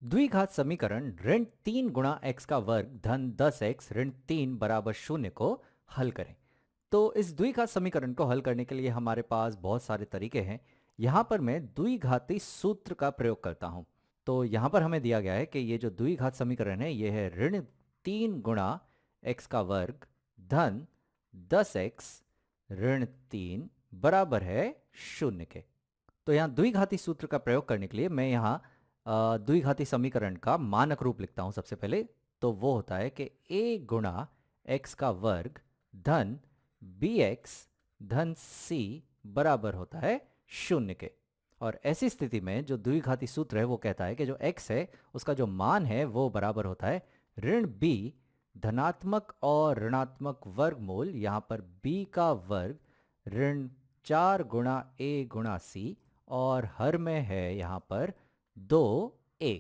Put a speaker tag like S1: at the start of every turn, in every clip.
S1: द्विघात समीकरण ऋण 3 गुणा x का वर्ग धन 10x ऋण 3 बराबर 0 को हल करें। तो इस द्विघात समीकरण को हल करने के लिए हमारे पास बहुत सारे तरीके हैं। यहाँ पर मैं द्विघाती सूत्र का प्रयोग करता हूँ। तो यहाँ पर हमें दिया गया है कि ये जो द्विघात समीकरण है ये है ऋण 3 गुणा x का वर्ग धन 10x ऋण 3 बराबर है 0 के। तो यहाँ द्विघाती सूत्र का प्रयोग करने के लिए मैं यहाँ द्विघाती समीकरण का मानक रूप लिखता हूँ सबसे पहले। तो वो होता है कि a गुणा x का वर्ग धन bx धन c बराबर होता है 0 के। और ऐसी स्थिति में जो द्विघाती सूत्र है वो कहता है कि जो x है उसका जो मान है वो बराबर होता है ऋण b धनात्मक और ऋणात्मक वर्गमूल यहाँ पर b का वर्ग ऋण 4 गुणा a गुणा c और हर में है यहाँ पर 2a।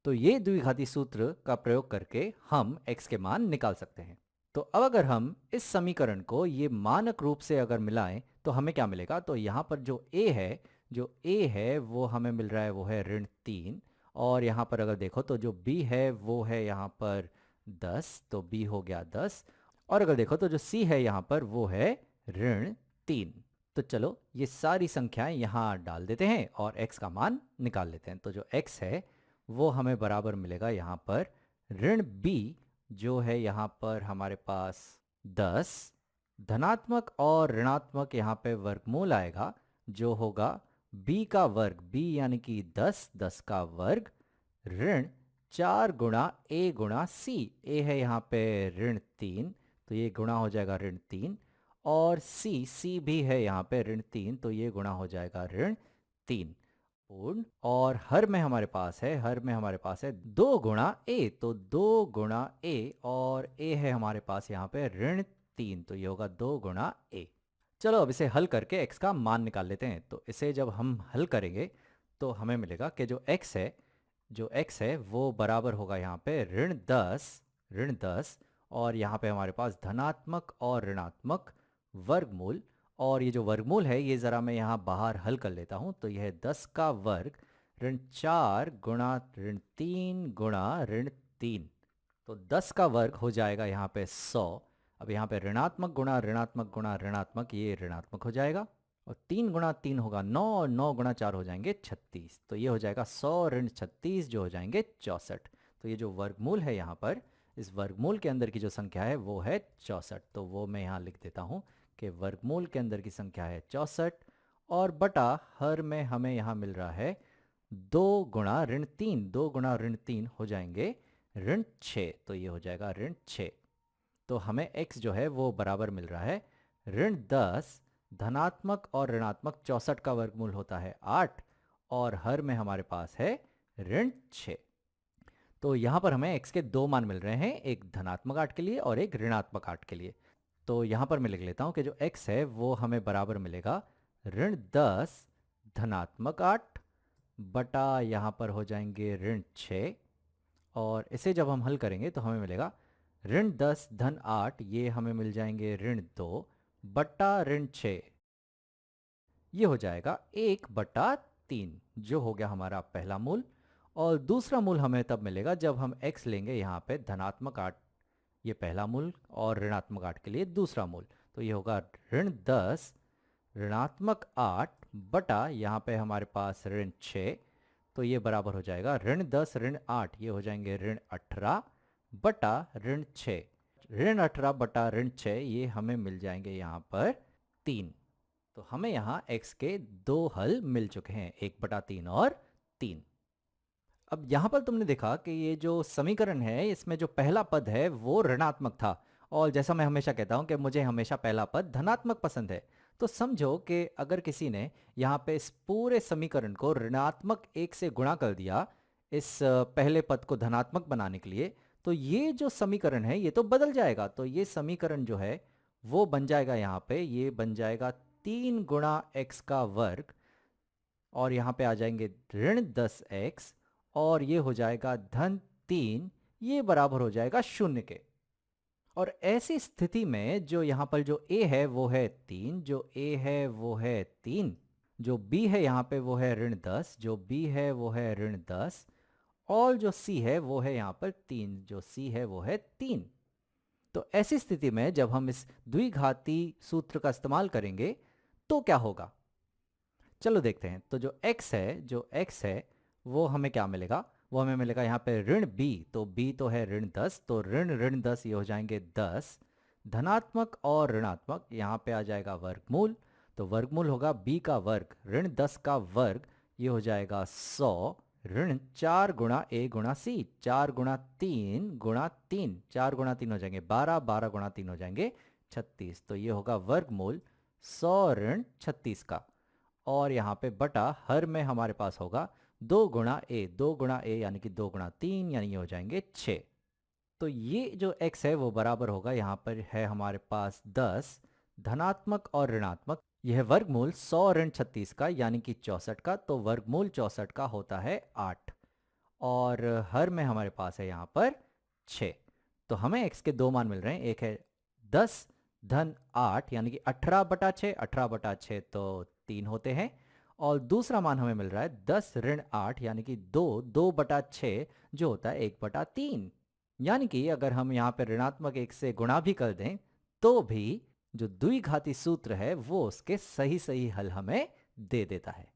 S1: तो ये द्विघाती सूत्र का प्रयोग करके हम x के मान निकाल सकते हैं। तो अब अगर हम इस समीकरण को ये मानक रूप से अगर मिलाएं तो हमें क्या मिलेगा। तो यहाँ पर जो a है वो हमें मिल रहा है वो है ऋण 3। और यहाँ पर अगर देखो तो जो b है वो है यहाँ पर 10, तो b हो गया 10। और अगर देखो तो जो c है यहाँ पर वो है ऋण 3। तो चलो ये सारी संख्याएं यहाँ डाल देते हैं और x का मान निकाल लेते हैं। तो जो x है वो हमें बराबर मिलेगा यहाँ पर ऋण b जो है यहाँ पर हमारे पास 10 धनात्मक और ऋणात्मक यहाँ पे वर्गमूल आएगा जो होगा b का वर्ग b यानी कि 10 का वर्ग ऋण 4 गुणा a गुणा c। a है यहाँ पे ऋण 3 तो ये गुणा हो जाएगा ऋण 3 और c भी है यहाँ पे ऋण 3 तो ये गुणा हो जाएगा ऋण 3 पूर्ण। और हर में हमारे पास है 2 गुणा a तो 2 गुणा a और a है हमारे पास यहाँ पे ऋण 3 तो ये होगा 2 गुणा a। चलो अब इसे हल करके x का मान निकाल लेते हैं। तो इसे जब हम हल करेंगे तो हमें मिलेगा कि जो x है वो बराबर होगा यहाँ पे ऋण 10 और यहाँ पे हमारे पास धनात्मक और ऋणात्मक वर्गमूल। और ये जो वर्गमूल है ये ज़रा मैं यहाँ बाहर हल कर लेता हूँ। तो यह 10 का वर्ग ऋण 4 गुणा ऋण 3 गुणा ऋण 3 तो 10 का वर्ग हो जाएगा यहाँ पे 100। अब यहाँ पे ऋणात्मक गुणा ऋणात्मक गुणा ऋणात्मक ये ऋणात्मक हो जाएगा और 3 गुणा 3 होगा 9 और 9 गुणा 4 हो जाएंगे 36। तो ये हो जाएगा 100 ऋण 36 जो हो जाएंगे 64। तो ये जो वर्गमूल है यहाँ पर इस वर्गमूल के अंदर की जो संख्या है वो है 64। तो वो मैं यहाँ लिख देता हूँ कि वर्गमूल के अंदर की संख्या है 64 और बटा हर में हमें यहाँ मिल रहा है 2 गुणा ऋण 3 हो जाएंगे ऋण 6 तो ये हो जाएगा ऋण 6। तो हमें x जो है वो बराबर मिल रहा है ऋण 10 धनात्मक और ऋणात्मक 64 का वर्गमूल होता है 8 और हर में हमारे पास है ऋण 6। तो यहाँ पर हमें x के दो मान मिल रहे हैं, एक धनात्मक 8 के लिए और एक ऋणात्मक 8 के लिए। तो यहाँ पर मैं लिख लेता हूँ कि जो x है वो हमें बराबर मिलेगा ऋण 10 धनात्मक 8 बटा यहाँ पर हो जाएंगे ऋण 6। और इसे जब हम हल करेंगे तो हमें मिलेगा ऋण 10 धन 8 ये हमें मिल जाएंगे ऋण 2 बटा ऋण 6 ये हो जाएगा 1/3 जो हो गया हमारा पहला मूल। और दूसरा मूल हमें तब मिलेगा जब हम x लेंगे यहाँ पे धनात्मक 8 ये पहला मूल और ऋणात्मक 8 के लिए दूसरा मूल। तो ये होगा ऋण 10 ऋणात्मक 8 बटा यहाँ पे हमारे पास ऋण 6 तो ये बराबर हो जाएगा ऋण 10 ऋण 8 ये हो जाएंगे ऋण 18 बटा ऋण 6। ऋण 18 बटा ऋण 6 ये हमें मिल जाएंगे यहाँ पर 3। तो हमें यहाँ x के दो हल मिल चुके हैं 1/3 और 3। अब यहाँ पर तुमने देखा कि ये जो समीकरण है इसमें जो पहला पद है वो ऋणात्मक था और जैसा मैं हमेशा कहता हूँ कि मुझे हमेशा पहला पद धनात्मक पसंद है। तो समझो कि अगर किसी ने यहाँ पे इस पूरे समीकरण को ऋणात्मक 1 से गुणा कर दिया इस पहले पद को धनात्मक बनाने के लिए तो ये जो समीकरण है ये तो बदल जाएगा। तो ये समीकरण जो है वो बन जाएगा यहाँ पे ये बन जाएगा 3 गुणा x का वर्ग और यहाँ पे आ जाएंगे ऋण 10x और ये हो जाएगा धन 3 ये बराबर हो जाएगा 0 के। और ऐसी स्थिति में जो यहाँ पर जो a है वो है 3 जो a है वो है 3 जो b है यहाँ पे वो है ऋण 10 जो b है वो है ऋण 10 और जो c है वो है यहाँ पर 3, जो c है वो है 3। तो ऐसी स्थिति में जब हम इस द्विघाती सूत्र का इस्तेमाल करेंगे तो क्या होगा, चलो देखते हैं। तो जो x है वो हमें क्या मिलेगा, वो हमें मिलेगा यहाँ पे ऋण b, तो b तो है ऋण 10, तो ऋण ऋण 10 ये हो जाएंगे 10, धनात्मक और ऋणात्मक यहाँ पे आ जाएगा वर्गमूल, तो वर्गमूल होगा b का वर्ग ऋण 10 का वर्ग, ये हो जाएगा 100, ऋण 4 गुणा a गुणा c, 4 गुणा 3 गुणा 3, 4 गुणा 3 हो जाएंगे 12, 12 गुणा 3 हो जाएंगे 36, तो ये होगा वर्गमूल 100 ऋण 36 का। और यहाँ पे बटा हर में हमारे पास होगा 2 गुणा ए, 2 गुणा ए यानी कि 2 गुणा 3 यानी ये हो जाएंगे 6। तो ये जो x है वो बराबर होगा, यहाँ पर है हमारे पास 10, धनात्मक और ऋणात्मक, यह वर्गमूल 100 ऋण 36 का यानी कि 64 का, तो वर्गमूल 64 का होता है 8, और हर में हमारे पास है यहाँ पर 6। तो हमें x के दो मान मिल रहे हैं, एक है 10 धन 8 यानी कि 18 बटा 6, 18 बटा 6 तो 3 होते हैं, और दूसरा मान हमें मिल रहा है 10 ऋण 8 यानी कि 2, 2 बटा 6 जो होता है 1 बटा 3। यानी कि अगर हम यहाँ पे ऋणात्मक 1 से गुणा भी कर दें तो भी जो द्विघाती सूत्र है वो उसके सही सही हल हमें दे देता है।